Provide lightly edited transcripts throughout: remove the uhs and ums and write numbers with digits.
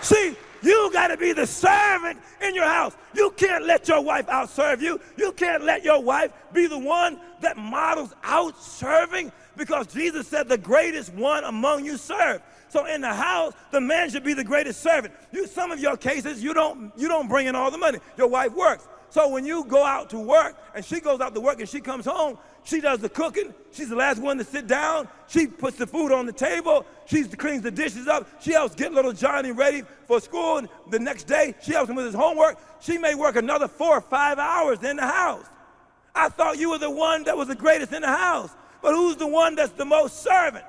See, you got to be the servant in your house. You can't let your wife outserve you. You can't let your wife be the one that models out serving, because Jesus said the greatest one among you serve. So in the house, the man should be the greatest servant. Some of your cases, you don't bring in all the money. Your wife works. So when you go out to work and she goes out to work and she comes home, she does the cooking. She's the last one to sit down. She puts the food on the table. She cleans the dishes up. She helps get little Johnny ready for school. And the next day, she helps him with his homework. She may work another 4 or 5 hours in the house. I thought you were the one that was the greatest in the house. But who's the one that's the most servant?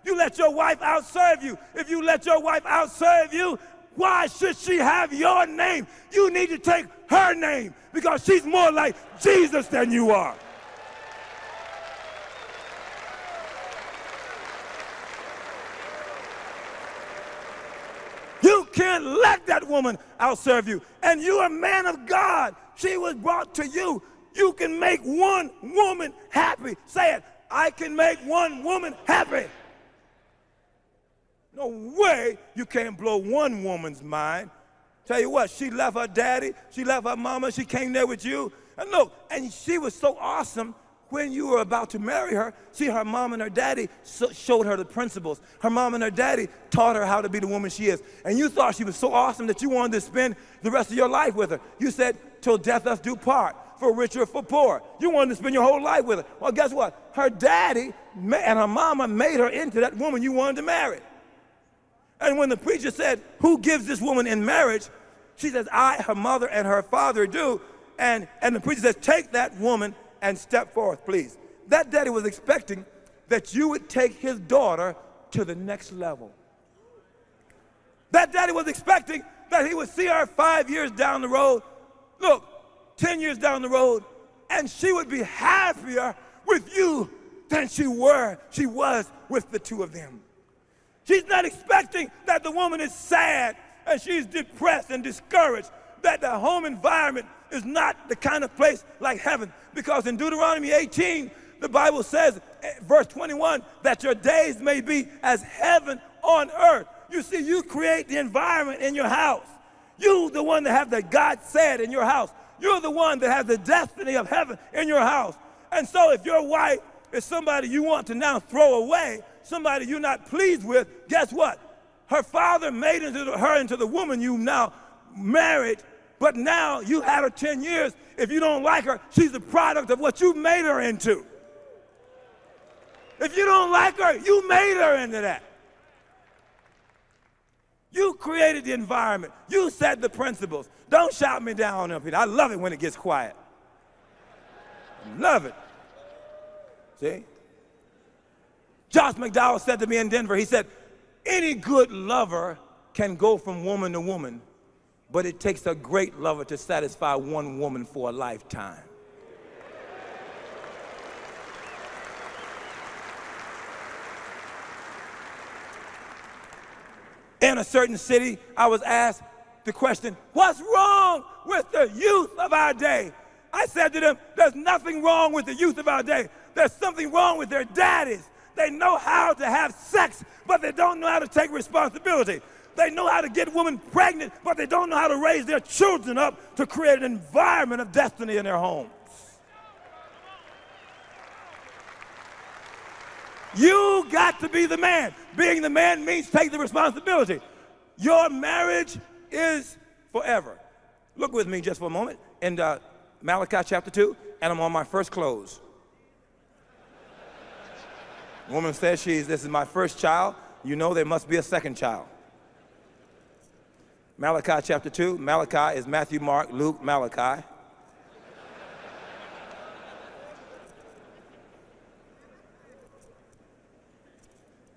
You let your wife outserve you. If you let your wife outserve you, why should she have your name? You need to take her name, because she's more like Jesus than you are. You can't let that woman outserve you. And you're a man of God. She was brought to you. You can make one woman happy. Say it. I can make one woman happy. No way you can't blow one woman's mind. Tell you what, she left her daddy, she left her mama, she came there with you. And look, and she was so awesome when you were about to marry her. See, her mom and her daddy showed her the principles. Her mom and her daddy taught her how to be the woman she is. And you thought she was so awesome that you wanted to spend the rest of your life with her. You said, till death us do part, for rich or for poor. You wanted to spend your whole life with her. Well, guess what? Her daddy and her mama made her into that woman you wanted to marry. And when the preacher said, who gives this woman in marriage? She says, I, her mother, and her father do. And the preacher says, take that woman and step forth, please. That daddy was expecting that you would take his daughter to the next level. That daddy was expecting that he would see her 5 years down the road, look, 10 years down the road, and she would be happier with you than she was with the two of them. She's not expecting that the woman is sad and she's depressed and discouraged, that the home environment is not the kind of place like heaven. Because in Deuteronomy 18, the Bible says, verse 21, that your days may be as heaven on earth. You see, you create the environment in your house. You're the one that have the God said in your house. You're the one that has the destiny of heaven in your house. And so if your wife is somebody you want to now throw away, somebody you're not pleased with, guess what? Her father made her into the woman you now married, but now you had her 10 years. If you don't like her, she's the product of what you made her into. If you don't like her, you made her into that. You created the environment. You set the principles. Don't shout me down up here. I love it when it gets quiet. Love it. See? Josh McDowell said to me in Denver, he said, any good lover can go from woman to woman, but it takes a great lover to satisfy one woman for a lifetime. In a certain city, I was asked the question, what's wrong with the youth of our day? I said to them, there's nothing wrong with the youth of our day. There's something wrong with their daddies. They know how to have sex, but they don't know how to take responsibility. They know how to get women pregnant, but they don't know how to raise their children up to create an environment of destiny in their homes. You got to be the man. Being the man means take the responsibility. Your marriage is forever. Look with me just for a moment in Malachi chapter 2, and I'm on my first close. Woman says this is my first child. You know there must be a second child. Malachi chapter 2. Malachi is Matthew, Mark, Luke, Malachi.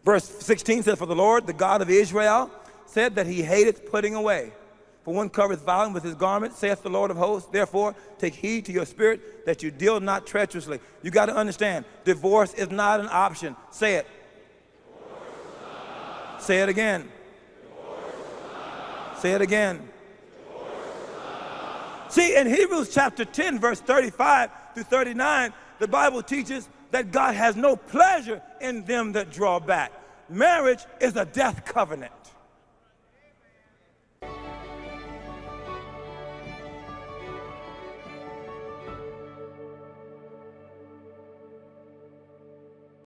Verse 16 says, for the Lord, the God of Israel, said that he hateth putting away. For one covereth violence with his garment, saith the Lord of hosts. Therefore, take heed to your spirit that you deal not treacherously. You got to understand, divorce is not an option. Say it. Say it again. Say it again. See, in Hebrews chapter 10, verse 35 through 39, the Bible teaches that God has no pleasure in them that draw back. Marriage is a death covenant.